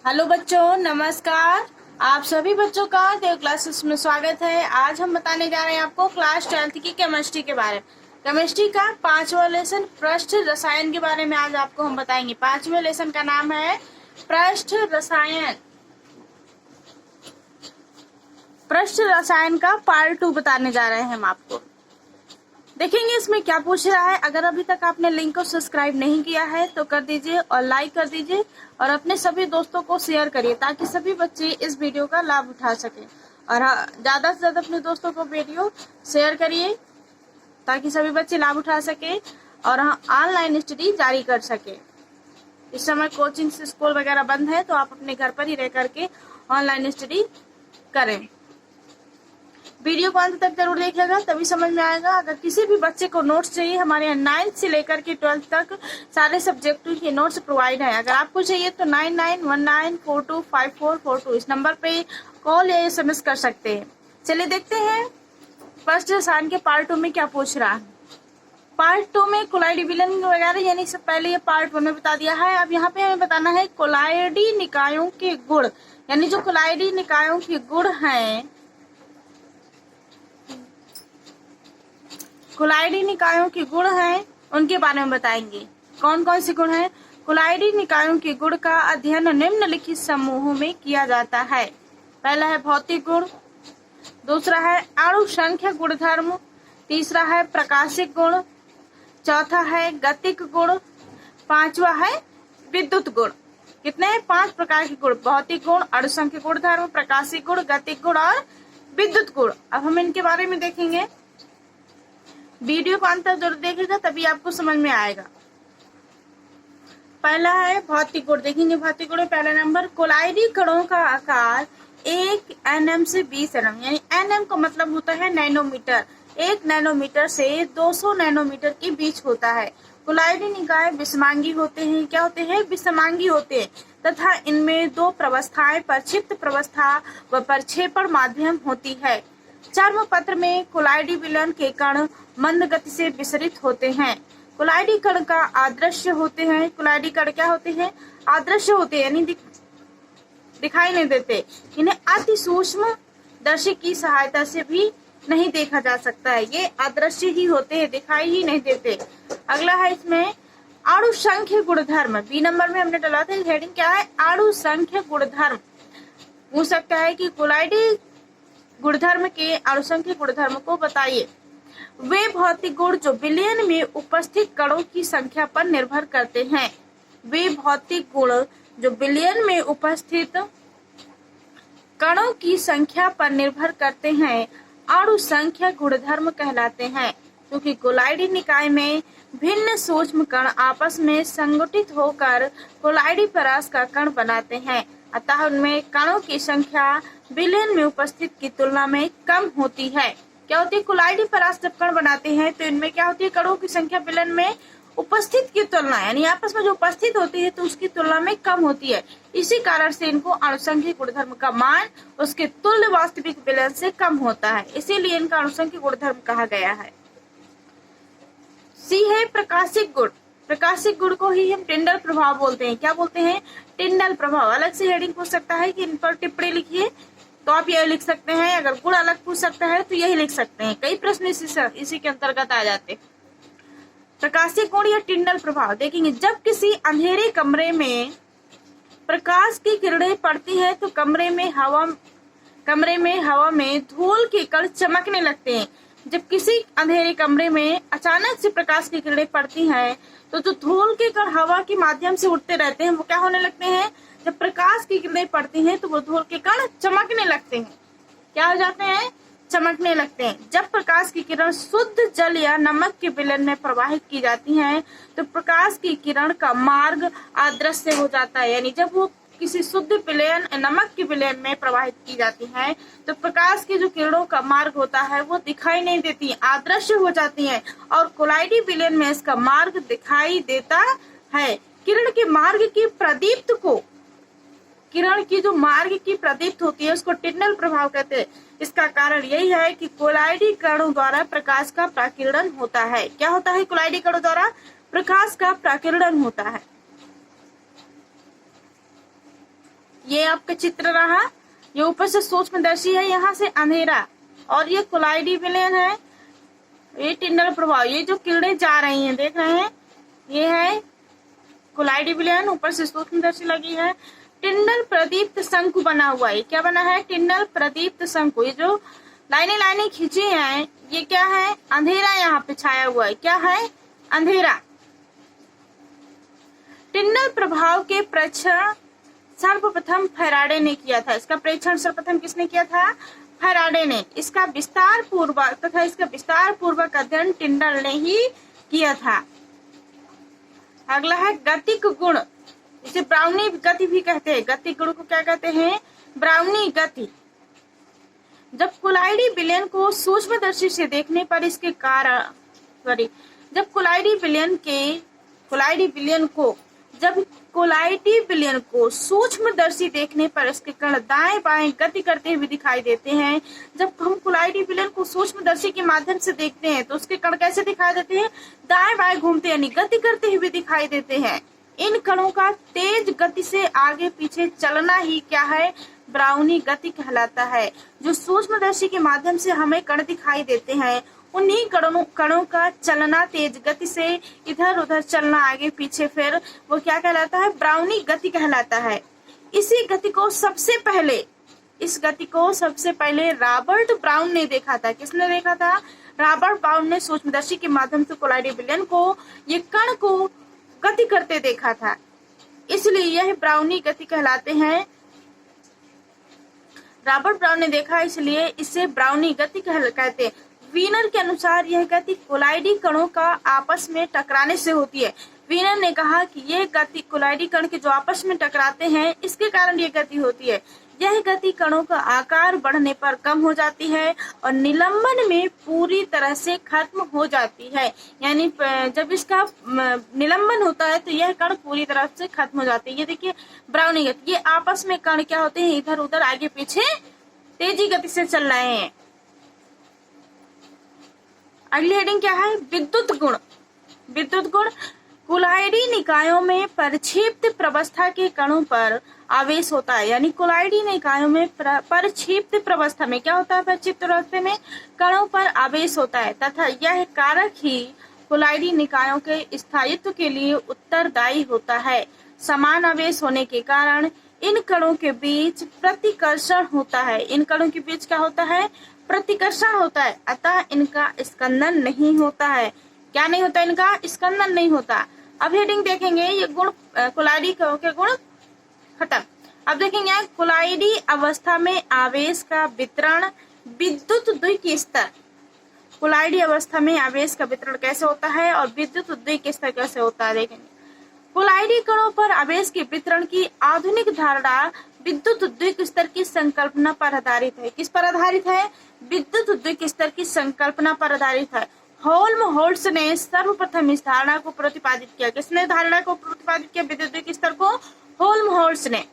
Hello बच्चों, नमस्कार। आप सभी बच्चों का देव क्लासेस में स्वागत है। आज हम बताने जा रहे हैं आपको क्लास 12th की केमिस्ट्री के बारे में। केमिस्ट्री का 5वां लेसन पृष्ठ रसायन के बारे में आज आपको हम बताएंगे। 5वें लेसन का नाम है पृष्ठ रसायन। पृष्ठ रसायन का पार्ट 2 बताने जा रहे हैं हम आपको। देखेंगे इसमें क्या पूछ रहा है। अगर अभी तक आपने लिंक को सब्सक्राइब नहीं किया है तो कर दीजिए और लाइक कर दीजिए और अपने सभी दोस्तों को शेयर करिए ताकि सभी बच्चे इस वीडियो का लाभ उठा सके। और ज्यादा से ज्यादा अपने दोस्तों को वीडियो शेयर करिए ताकि सभी बच्चे लाभ उठा सके और ऑनलाइन स्टडी जारी कर सके। इस समय कोचिंग स्कूल वगैरह बंद है तो आप अपने घर पर ही रह करके ऑनलाइन स्टडी करें। वीडियो को अंत तक जरूर देखिएगा तभी समझ में आएगा। अगर किसी भी बच्चे को नोट्स चाहिए, हमारे यहाँ 9th से लेकर के 12th तक सारे सब्जेक्टों के नोट्स प्रोवाइड है। अगर आपको चाहिए तो 9919425442 इस नंबर पे कॉल या SMS कर सकते हैं। चलिए देखते हैं फर्स्ट रसायन के पार्ट 2 में क्या पूछ रहा है। पार्ट 2 में कोलाइडी विलन वगैरह यानी सब पहले ये पार्ट 1 में बता दिया है। अब यहाँ पे हमें बताना है कोलाइडी निकायों के गुण, यानी जो कोलाइडी निकायों के गुण हैं, कोलाइडी निकायों के गुण हैं उनके बारे में बताएंगे। कौन कौन से गुण हैं? कोलाइडी निकायों के गुण का अध्ययन निम्नलिखित समूहों में किया जाता है। पहला है भौतिक गुण, दूसरा है अणु संख्या गुणधर्म, तीसरा है प्रकाशिक गुण, चौथा है गतिक गुण, पांचवा है विद्युत गुण। कितने हैं? 5 प्रकार के गुण। भौतिक गुण, अणु संख्या गुणधर्म, प्रकाशिक गुण, गतिक गुण और विद्युत गुण। अब हम इनके बारे में देखेंगे। वीडियो को अंत तक जरूर देखिएगा तभी आपको समझ में आएगा। पहला है भौतिक गुण। देखेंगे भौतिक गुण में पहला नंबर, कोलाइडी कणों का आकार 1 nm से 20 nm, यानी nm का मतलब होता है नैनोमीटर। 1 नैनोमीटर से 200 नैनोमीटर के बीच होता है। कोलाइडी निकाय विषमांगी होते हैं। क्या होते हैं? विषमांगी होते हैं तथा इनमें 2 प्रवस्थाएं, प्रक्षिप्त प्रवस्था व प्रक्षेपण माध्यम होती है। चर्म पत्र में कोलाइडी विलन के कण मंद गति से विसरित होते हैं। कोलाइडी कण का अदृश्य होते हैं। कोलाइडी कण क्या होते हैं? अदृश्य होते हैं, यानी दिखाई नहीं देते। इन्हें अति सूक्ष्म दर्शी की सहायता से भी नहीं देखा जा सकता है। ये अदृश्य ही होते हैं, दिखाई ही नहीं देते। अगला है इसमें अणु संख्या गुणधर्म। बी नंबर में हमने डाला था हेडिंग क्या है? अणु संख्या गुणधर्म। पूछ सकता है कि कोलाइडी गुणधर्म के अणुसंख्यक गुणधर्म को बताइए। वे भौतिक गुण जो विलयन में उपस्थित कणों की संख्या पर निर्भर करते हैं। वे भौतिक गुण जो विलयन में उपस्थित कणों की संख्या पर निर्भर करते हैं अणुसंख्यक गुणधर्म कहलाते हैं। क्योंकि कोलाइडी निकाय में भिन्न सूक्ष्म कण आपस में संगठित होकर कोलाइडी परास का कण बनाते हैं, अतः उनमें कणों की संख्या विलयन में उपस्थित की तुलना में कम होती है। क्या होती है? कोलाइडी परास जब कण बनाते हैं तो इनमें क्या होती है? कणों की संख्या विलयन में उपस्थित की तुलना, यानी आपस में जो उपस्थित होती है तो उसकी तुलना में कम होती है। इसी कारण से इनको अणुसंख्यक गुणधर्म का मान उसके तुल्य वास्तविक विलयन से कम होता है, इसीलिए इनका अणुसंख्यक गुणधर्म कहा गया है। सी है प्रकाशिक गुण। प्रकाशिक गुण को ही हम टिंडल प्रभाव बोलते हैं। क्या बोलते हैं? टिंडल प्रभाव। अलग से हेडिंग पूछ सकता है कि इन पर टिप्पणी लिखिए तो आप यही लिख सकते हैं। अगर गुण अलग पूछ सकता है तो यही लिख सकते हैं। कई प्रश्न इसी के अंतर्गत आ जाते हैं। प्रकाशिक गुण या टिंडल प्रभाव देखेंगे, जब किसी अंधेरे कमरे में प्रकाश की किरणें पड़ती है तो कमरे में हवा में धूल के कण चमकने लगते हैं। जब किसी अंधेरे कमरे में अचानक से प्रकाश की किरणें पड़ती हैं तो जो धूल के कण हवा के माध्यम से उड़ते रहते हैं वो क्या होने लगते हैं? जब प्रकाश की किरणें पड़ती हैं तो वो धूल के कण चमकने लगते हैं। क्या हो जाते हैं? चमकने लगते हैं। जब प्रकाश की किरण शुद्ध जल या नमक के विलयन में प्रवाहित की जाती हैं तो प्रकाश की किरण का मार्ग अदृश्य हो जाता है, यानी जब वो किसी शुद्ध विलयन नमक के विलयन में प्रवाहित की जाती हैं तो प्रकाश की जो किरणों का मार्ग होता है वो दिखाई नहीं देती, अदृश्य हो जाती हैं। और कोलाइडी विलयन में इसका मार्ग दिखाई देता है। किरण के मार्ग की प्रदीप्त को, किरण की जो मार्ग की प्रदीप्त होती है उसको टिंडल प्रभाव कहते हैं। इसका कारण यही है कि कोलाइडी कणों द्वारा प्रकाश का प्राकिरण होता है। क्या होता है? कोलाइडी कणों द्वारा प्रकाश का प्राकिरण होता है। ये आपका चित्र रहा, ये ऊपर से सूक्ष्मदर्शी है, यहाँ से अंधेरा, और ये कोलाइडी विलयन है, ये टिंडल प्रभाव, ये जो किरणें जा रही हैं देख रहे हैं, ये है कोलाइडी विलयन, ऊपर से सूक्ष्मदर्शी लगी है। टिंडल प्रदीप्त शंकु बना हुआ है, क्या बना है? टिंडल प्रदीप्त शंकु। ये जो लाइनें खींची हैं ये क्या है? अंधेरा यहाँ पे छाया हुआ है, क्या है? अंधेरा। टिंडल प्रभाव के प्रेक्षण सर्वप्रथम फैराडे ने किया था। इसका प्रेक्षण सर्वप्रथम किसने किया था? फैराडे ने। इसका विस्तार पूर्वक अध्ययन टिंडल ने ही किया था। अगला है गतिक गुण, इसे ब्राउनी गति भी कहते हैं। गतिक गुण को क्या कहते हैं? ब्राउनी गति। जब कोलाइडी विलयन को सूक्ष्मदर्शी से देखने पर इसके कारण जब कोलाइडी विलयन को सूक्ष्मदर्शी देखने पर इसके कण दाएं बाएं गति करते हुए दिखाई देते हैं। जब हम कोलाइडी विलयन को सूक्ष्मदर्शी के माध्यम से देखते हैं तो उसके कण कैसे दिखाई देते हैं? दाएं बाएं घूमते यानी गति करते हुए दिखाई देते हैं। इन कणों का तेज गति से आगे पीछे चलना ही क्या है? ब्राउनी गति कहलाता है। जो सूक्ष्मदर्शी के माध्यम से हमें कण दिखाई देते हैं उन्हीं कणों का चलना, तेज गति से इधर उधर चलना, आगे पीछे, फिर वो क्या कहलाता है? ब्राउनी गति कहलाता है। इस गति को सबसे पहले रॉबर्ट ब्राउन ने देखा था। किसने देखा था? रॉबर्ट ब्राउन ने सूक्ष्मदर्शी के माध्यम से कोलाइडी विलयन को, ये कण को गति करते देखा था, इसलिए यह ब्राउनी गति कहलाते हैं। रॉबर्ट ब्राउन ने देखा इसलिए इसे ब्राउनी गति कहते हैं। वीनर के अनुसार यह गति कोलाइडी कणों का आपस में टकराने से होती है। वीनर ने कहा कि यह गति कोलाइडी कण के जो आपस में टकराते हैं इसके कारण यह गति होती है। यह गति कणों का आकार बढ़ने पर कम हो जाती है और निलंबन में पूरी तरह से खत्म हो जाती है। यानी जब इसका निलंबन होता है तो यह कण पूरी तरह से खत्म हो जाती है। ये देखिए ब्राउनी गति, ये आपस में कण क्या होते हैं? इधर उधर आगे पीछे तेजी गति से चल रहे हैं। अगली हेडिंग क्या है? विद्युत गुण। विद्युत गुण कोलाइडी निकायों में परिक्षिप्त प्रवस्था के कणों पर आवेश होता है। यानी कोलाइडी निकायों में परिक्षिप्त प्रवस्था में क्या होता है? परिक्षिप्त प्रवस्था में कणों पर आवेश होता है तथा यह कारक ही कोलाइडी निकायों के स्थायित्व के लिए उत्तरदायी होता है। समान आवेश होने के कारण इन कणों के बीच प्रतिकर्षण होता है। इन कणों के बीच क्या होता है? प्रतिकर्षण होता है, अतः इनका स्कंदन नहीं होता है। क्या नहीं होता? इनका स्कंदन नहीं होता। अब हेडिंग देखेंगे, ये गुण कोलाइडी के गुण खत्म। अब देखेंगे कोलाइडी अवस्था में आवेश का वितरण विद्युत द्विक स्तर। कोलाइडी अवस्था में आवेश का वितरण कैसे होता है और विद्युत द्विक स्तर कैसे होता है देखेंगे। कोलाइडी कणों पर आवेश के वितरण की आधुनिक धारणा विद्युत द्विक स्तर की संकल्पना पर आधारित है। किस पर आधारित है? विद्युत द्विक स्तर की संकल्पना पर आधारित है। हेल्महोल्ट्ज ने सर्वप्रथम इस धारणा को प्रतिपादित किया। किसने धारणा को प्रतिपादित किया? विद्युत द्विक स्तर को हेल्महोल्ट्ज ने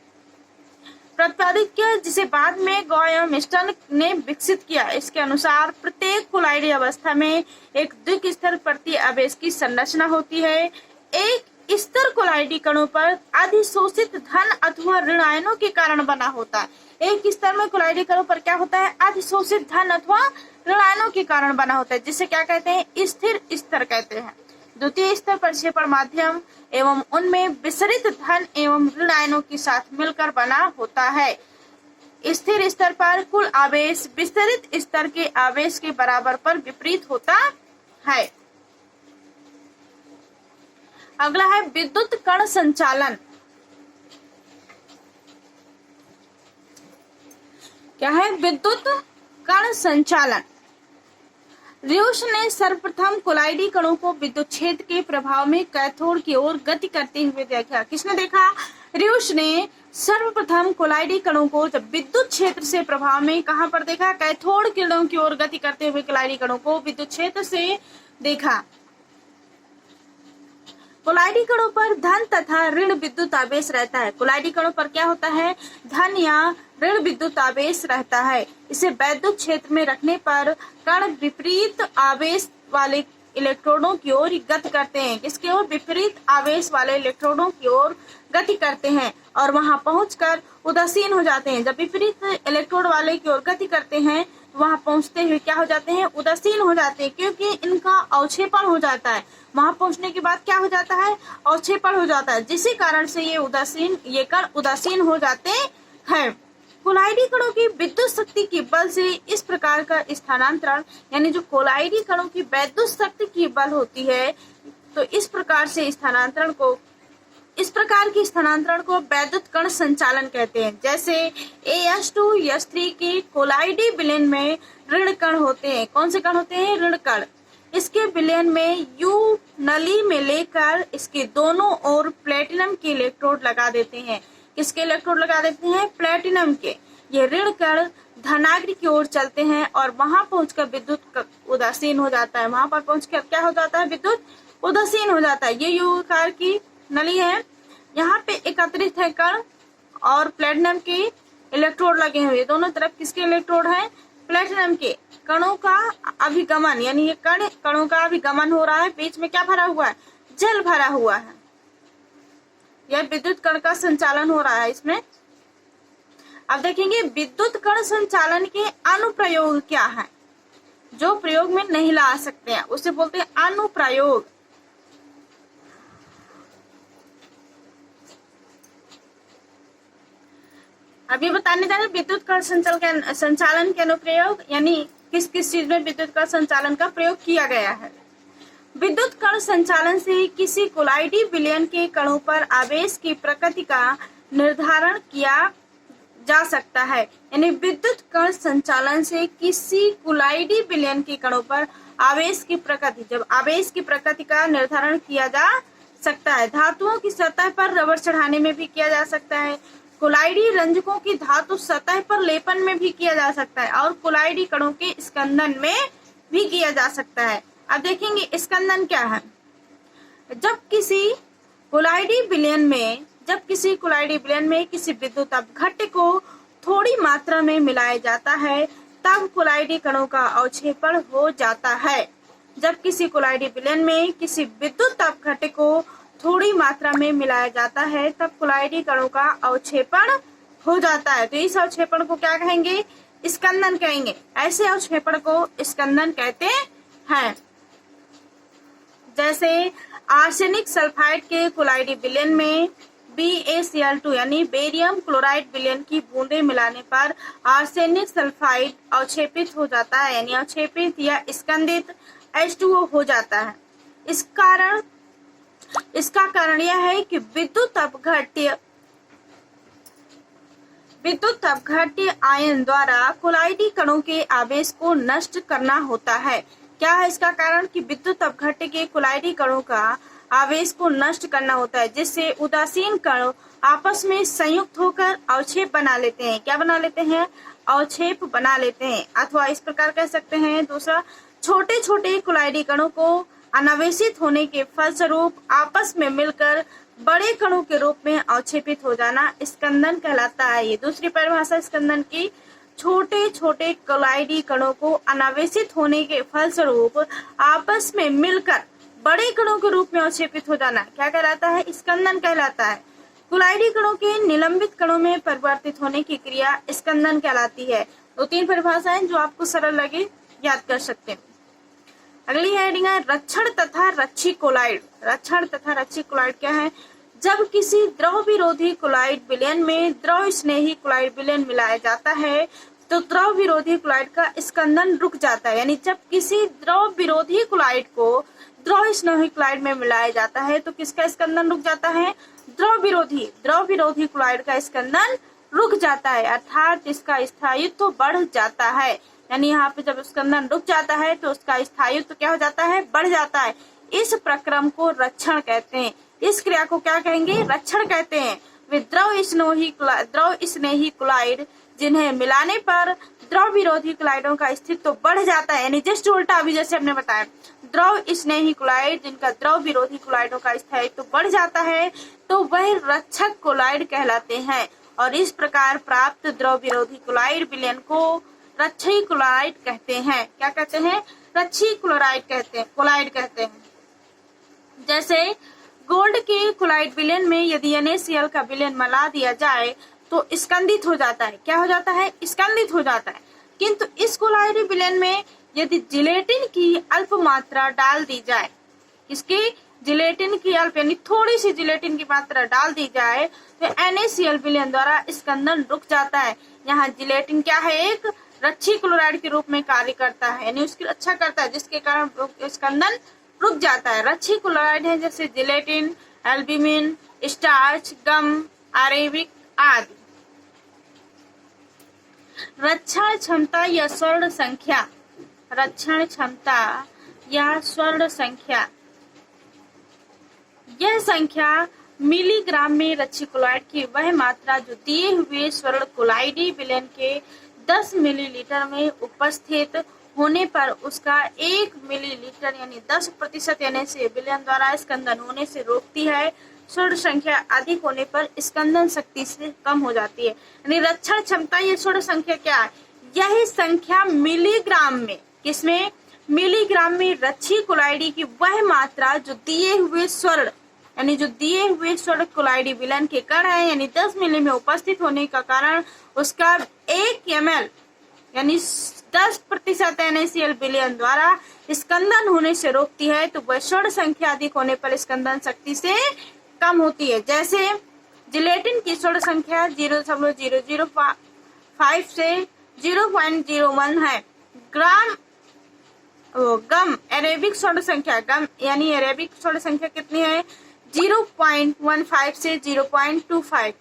प्रतिपादित किया, जिसे बाद में गॉयमस्टन ने विकसित किया। इसके अनुसार प्रत्येक कोलाइडी अवस्था में एक द्विक स्तर प्रति आवेश की संरचना होती है। एक स्तर कोलाइडी कणों पर अधिशोषित धन अथवा ऋण आयनों के कारण बना होता है। एक स्तर में कोलाइडी कणों पर क्या होता है? अधिशोषित धन अथवा ऋण आयनों के कारण बना होता है, जिसे क्या कहते हैं? स्थिर स्तर कहते हैं। द्वितीय स्तर प्रक्षेपण माध्यम एवं उनमें विसरित धन एवं ऋण आयनों के साथ मिलकर बना होता है। स्थिर स्तर पर कुल आवेश विसरित स्तर के आवेश के बराबर पर विपरीत होता है। अगला है विद्युत कण संचालन। क्या है? विद्युत कण संचालन। रियूश ने सर्वप्रथम कोलाइडी कणों को विद्युत क्षेत्र के प्रभाव में कैथोड की ओर गति करते हुए देखा। किसने देखा? रियूश ने सर्वप्रथम कोलाइडी कणों को जब विद्युत क्षेत्र से प्रभाव में कहां पर देखा? कैथोड किरणों की ओर गति करते हुए कोलाइडी कणों को विद्युत क्षेत्र से देखा। कोलाइडी कणों पर धन तथा ऋण विद्युत आवेश रहता है। कोलाइडी कणों पर क्या होता है? धन या ऋण विद्युत आवेश रहता है। इसे वैद्युत क्षेत्र में रखने पर कण विपरीत आवेश वाले इलेक्ट्रोडों की ओर गति करते हैं। किसकी ओर? विपरीत आवेश वाले इलेक्ट्रोडों की ओर गति करते हैं और वहां पहुंचकर उदासीन हो जाते हैं। जब विपरीत इलेक्ट्रोड वाले की ओर गति करते हैं वहां पहुंचते हुए क्या हो जाते हैं? उदासीन हो जाते हैं, क्योंकि इनका अवक्षेपण हो जाता है। वहां पहुंचने के बाद क्या हो जाता है? अवक्षेपण हो जाता है, जिसी कारण से ये कण उदासीन हो जाते हैं। कोलाइडी कणों की विद्युत शक्ति के बल से इस प्रकार का स्थानांतरण, यानी जो कोलाइडी कणों की विद्युत शक्ति की बल होती है, तो इस प्रकार के स्थानांतरण को विद्युत कण संचालन कहते हैं। जैसे AS2 S3 के कोलाइडी विलयन में ऋण कण होते हैं। कौन से कण होते हैं? ऋण कण। इसके विलयन में U नली में लेकर इसके दोनों ओर प्लेटिनम के इलेक्ट्रोड लगा देते हैं। किसके इलेक्ट्रोड लगा देते हैं? प्लेटिनम के। ये ऋण कण धनाग्र की ओर चलते हैं और वहां पहुंचकर विद्युत उदासीन हो जाता है। वहां पर पहुंचकर क्या हो जाता है? विद्युत उदासीन हो जाता है। ये यू आकार की नली है, यहाँ पे एकत्रित है कण और प्लेटिनम के इलेक्ट्रोड लगे हुए। दोनों तरफ किसके इलेक्ट्रोड हैं? प्लेटिनम के। कणों का अभिगमन, यानी ये कणों का अभिगमन हो रहा है। बीच में क्या भरा हुआ है? जल भरा हुआ है। यह विद्युत कण का संचालन हो रहा है इसमें। अब देखेंगे विद्युत कण संचालन के अनुप्रयोग क्या है। जो प्रयोग में नहीं ला सकते हैं उसे बोलते हैं अनुप्रयोग। अभी बताने जा रहे हैं विद्युत कण संचालन के अनुप्रयोग, यानी किस किस चीज में विद्युत कण संचालन का प्रयोग किया गया है। विद्युत कण संचालन से किसी कोलाइडी विलयन के कणों पर आवेश की प्रकृति का निर्धारण किया जा सकता है। यानी विद्युत कण संचालन से किसी कोलाइडी विलयन के कणों पर आवेश की प्रकृति का निर्धारण किया जा सकता है। धातुओं की सतह पर रबर चढ़ाने में भी किया जा सकता है। कोलाइडी रंजकों की धातु सतह पर लेपन में भी किया जा सकता है और कोलाइडी कणों के स्कंदन में भी किया जा सकता है। अब देखेंगे स्कंदन क्या है। जब किसी कोलाइडी विलयन में किसी विद्युत अपघट्य को थोड़ी मात्रा में मिलाया जाता है तब कोलाइडी कणों का अवक्षेपण हो जाता है। जब किसी कोलाइडी विलयन में किसी विद्युत अपघट्य को थोड़ी मात्रा में मिलाया जाता है तब कोलाइडी कणों का अवक्षेपण हो जाता है। तो इस अवक्षेपण को क्या कहेंगे? स्कंदन कहेंगे। ऐसे अवक्षेपण को स्कंदन कहते हैं। जैसे आर्सेनिक सल्फाइड के कोलाइडी विलयन में BaCl2 यानी बेरियम क्लोराइड विलयन की बूंदें मिलाने पर आर्सेनिक सल्फाइड अवक्षेपित हो जाता है, यानी अवक्षेपित या स्कंदित H2O हो जाता है। इसका कारण यह है कि विद्युत अपघट्य आयन द्वारा कोलाइडी कणों के आवेश को नष्ट करना होता है। क्या है इसका कारण? कि विद्युत अपघट्य के कोलाइडी कणों का आवेश को नष्ट करना होता है, जिससे उदासीन कण आपस में संयुक्त होकर अवक्षेप बना लेते हैं। क्या बना लेते हैं? अवक्षेप बना लेते हैं। अथवा इस प्रकार कह सकते हैं दूसरा, छोटे छोटे कोलाइडी कणों को अनावेशित होने के फलस्वरूप आपस में मिलकर बड़े कणों के रूप में अवक्षेपित हो जाना स्कंदन कहलाता है। ये दूसरी परिभाषा स्कंदन की। छोटे छोटे कोलाइडी कणों को अनावेशित होने के फलस्वरूप आपस में मिलकर बड़े कणों के रूप में अवक्षेपित हो जाना क्या कहलाता है? स्कंदन कहलाता है। कोलाइडी कणों के निलंबित कणों में परिवर्तित होने की क्रिया स्कंदन कहलाती है। 2-3 परिभाषाएं जो आपको सरल लगे याद कर सकते हैं। अगली हेडिंग है रक्षण तथा रक्षी कोलाइड। रक्षण तथा रक्षी कोलाइड क्या है? जब किसी द्रव विरोधी कोलाइड विलयन में द्रव स्नेही कोलाइड विलयन मिलाया जाता है तो द्रव विरोधी कोलाइड का स्कंदन रुक जाता है। यानी जब किसी द्रव विरोधी कोलाइड को द्रव स्नेही कोलाइड में मिलाया जाता है तो किसका स्कंदन रुक जाता है? द्रव विरोधी कोलाइड का स्कंदन रुक जाता है, अर्थात इसका स्थायित्व बढ़ जाता है। यानी यहाँ पे जब स्कंदन रुक जाता है तो उसका स्थायित्व क्या हो जाता है? बढ़ जाता है। इस प्रक्रम को रक्षण कहते हैं। इस क्रिया को क्या कहेंगे? रक्षण कहते हैं। वे द्रव स्नेही कोलाइड जिन्हें मिलाने पर द्रव विरोधी कोलाइडों का अस्तित्व बढ़ जाता है, यानी जस्ट उल्टा अभी जैसे हमने बताया, द्रव स्नेही कोलाइड जिनका द्रव विरोधी कोलाइडों का स्थायित्व बढ़ जाता है तो वह रक्षक कोलाइड कहलाते हैं। और इस प्रकार प्राप्त द्रव विरोधी कोलाइड विलयन को रच्छी क्लोराइड कहते हैं। क्या कहते हैं? रच्छी क्लोराइड कहते हैं, क्लोराइड कहते हैं। जैसे गोल्ड के क्लोराइड विलयन में यदि NaCl का विलयन मिला दिया जाए तो स्कंदित हो जाता है। क्या हो जाता है? स्कंदित हो जाता है। किंतु इस क्लोराइड विलयन में यदि जिलेटिन की अल्प मात्रा डाल दी जाए, इसकी जिलेटिन की अल्प यानी थोड़ी सी जिलेटिन की मात्रा डाल दी जाए तो NaCl विलयन द्वारा स्कंदन रुक जाता है। यहाँ जिलेटिन क्या है? एक रच्छी क्लोराइड के रूप में कार्य करता है, यानी उसकी रक्षा करता है, जिसके कारण स्कंदन रुक जाता है। रच्छी क्लोराइड है जैसे जिलेटिन, एल्ब्यूमिन, स्टार्च, गम, अरेबिक आदि। रक्षण क्षमता या स्वर्ण संख्या, रक्षण क्षमता या स्वर्ण संख्या, यह संख्या मिलीग्राम में रच्छी क्लोराइड की वह मात्रा जो दिए हुए स्वर्ण क्लोराइडी विलयन के 10 मिलीलीटर में उपस्थित होने पर उसका 1 मिलीलीटर यानी 10% NaCl विलयन द्वारा स्कंदन होने से रोकती है। स्वर्ण संख्या अधिक होने पर स्कंदन शक्ति से कम हो जाती है। यानी रक्षण क्षमता ये स्वर्ण संख्या क्या है? यही संख्या मिलीग्राम में, किसमें? मिलीग्राम में रच्छी क्लोराइडी की वह मात्रा जो दिए हुए स्वर्ण यानी जो दिए हुए स्वर्ण क्लोराइडी विलयन के कण है यानी 10 मिली में उपस्थित होने का कारण उसका 1 ml यानी 10% NaCl विलयन द्वारा स्कंदन होने से रोकती है। तो वह स्वर्ण संख्या अधिक होने पर स्कंदन शक्ति से कम होती है। जैसे जिलेटिन की स्वर्ण संख्या 0.005 से 0.01 है। गम अरेबिक स्वर्ण संख्या, गम यानी अरेबिक स्वर्ण संख्या कितनी है? 0.15 से 0.25।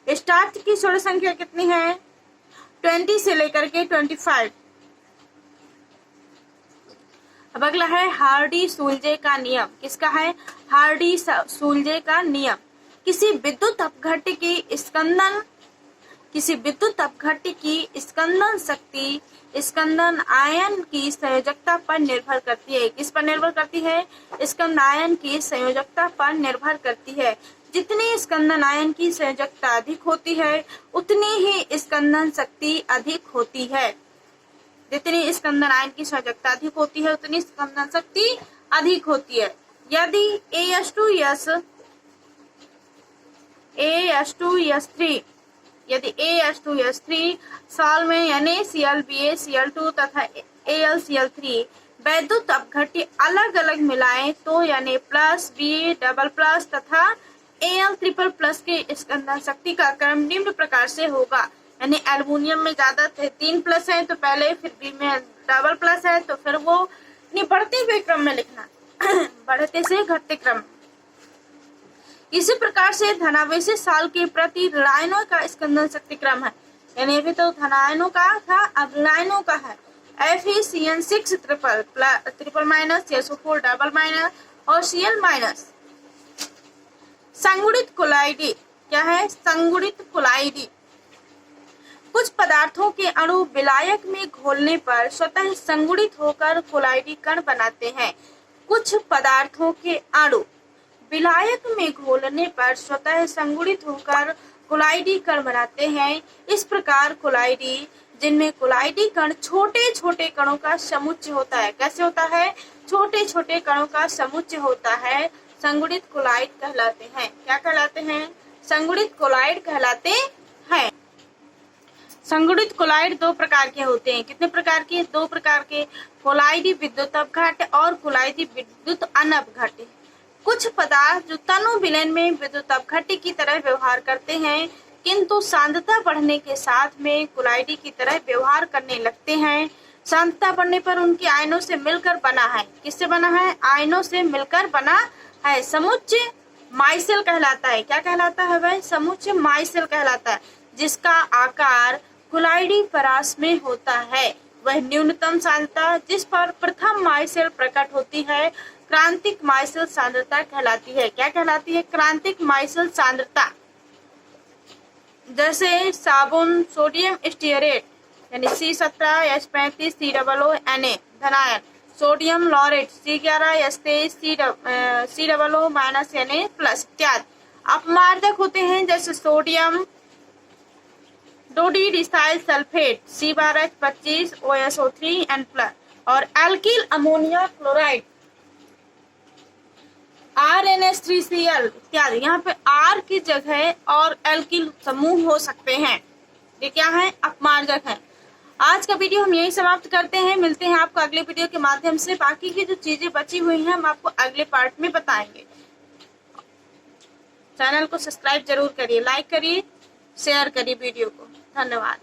स्टार्च की स्वर्ण संख्या कितनी है? 20 से लेकर के 25। अब अगला है हार्डी-सूल्जे का नियम। किसका है? हार्डी-सूल्जे का नियम। किसी विद्युत अपघट्य की स्कंदन शक्ति स्कंदन आयन की संयोजकता पर निर्भर करती है। किस पर निर्भर करती है? स्कंदन आयन की संयोजकता पर निर्भर करती है। जितनी स्कंदन आयन की संयोजकता अधिक होती है उतनी ही स्कंदन शक्ति अधिक होती है। जितनी स्कंदन आयन की संयोजकता अधिक होती है उतनी स्कंदन शक्ति अधिक होती है। यदि AH2S3 साल में NaCl, BaCl2 तथा AlCl3 वैद्युत अपघट्य अलग अलग मिलाएं तो Na+, Ba++ तथा Al++ के स्कंदन शक्ति का क्रम निम्न प्रकार से होगा। यानी एल्युमिनियम में ज्यादा 3+ है तो पहले, फिर बी में डबल+ है तो फिर वो नहीं बढ़ते हुए क्रम में लिखना बढ़ते से घटते क्रम। इसी प्रकार से धनावेशी साल के प्रति ऋणायनों का स्कंदन शक्ति क्रम है। यानी अभी तो धनायनों का था, अब ऋणायनों का है। FeCN6 triple minus, SO4 double minus और Cl माइनस। संगुणित क्लोराइडी क्या है? संगुणित क्लोराइडी कुछ पदार्थों के अणु विलायक में घोलने पर स्वतः संगुणित होकर क्लोराइडी कण बनाते हैं। कुछ पदार्थों के अणु विलायक में घोलने पर स्वतः संगुणित होकर क्लोराइडी कण बनाते हैं। इस प्रकार क्लोराइडी जिनमें क्लोराइडी कण छोटे छोटे कणों का समुच्चय होता है। कैसे होता है? छोटे छोटे कणों का समुच्चय होता है, संगुणित क्लोराइड कहलाते हैं। क्या कहलाते हैं? संगुणित क्लोराइड कहलाते हैं। संगुणित क्लोराइड 2 प्रकार के होते हैं। कितने प्रकार के? 2 प्रकार के। क्लोराइडी विद्युत अपघट्य और क्लोराइडी विद्युत अनपघट्य। कुछ पदार्थ जो तनु विलयन में विद्युत अपघट्य की तरह व्यवहार करते हैं किंतु सांद्रता बढ़ने के साथ में क्लोराइडी की तरह व्यवहार करने लगते हैं। सांद्रता बढ़ने पर उनके आयनों से मिलकर बना है। किससे बना है? आयनों से मिलकर बना है। समुच्चय माइसेल कहलाता है। क्या कहलाता है भाई? समुच्चय माइसेल कहलाता है, जिसका आकार क्लोराइडी परास में होता है। वह न्यूनतम सांद्रता जिस पर प्रथम माइसेल प्रकट होती है क्रांतिक माइसेल सांद्रता कहलाती है। क्या कहलाती है? क्रांतिक माइसेल सांद्रता। जैसे साबुन, सोडियम स्टीयरेट यानी C17H35 COO धनायन, sodium laurate C11H23 COO Na+ इत्यादि अपमार्जक होते हैं। जैसे sodium dodecyl sulphate C12H25 OSO3 and plus, और एल्किल अमोनिया क्लोराइड RNH3Cl इत्यादि। यहाँ पे R की जगह और एल्किल समूह हो सकते हैं, ये क्या है, अपमार्जक है। आज का वीडियो हम यही समाप्त करते हैं, मिलते हैं आपको अगले वीडियो के माध्यम से। बाकी की जो चीजें बची हुई हैं हम आपको अगले पार्ट में बताएंगे। चैनल को सब्सक्राइब जरूर करिए, लाइक करिए, शेयर करिए वीडियो को। धन्यवाद।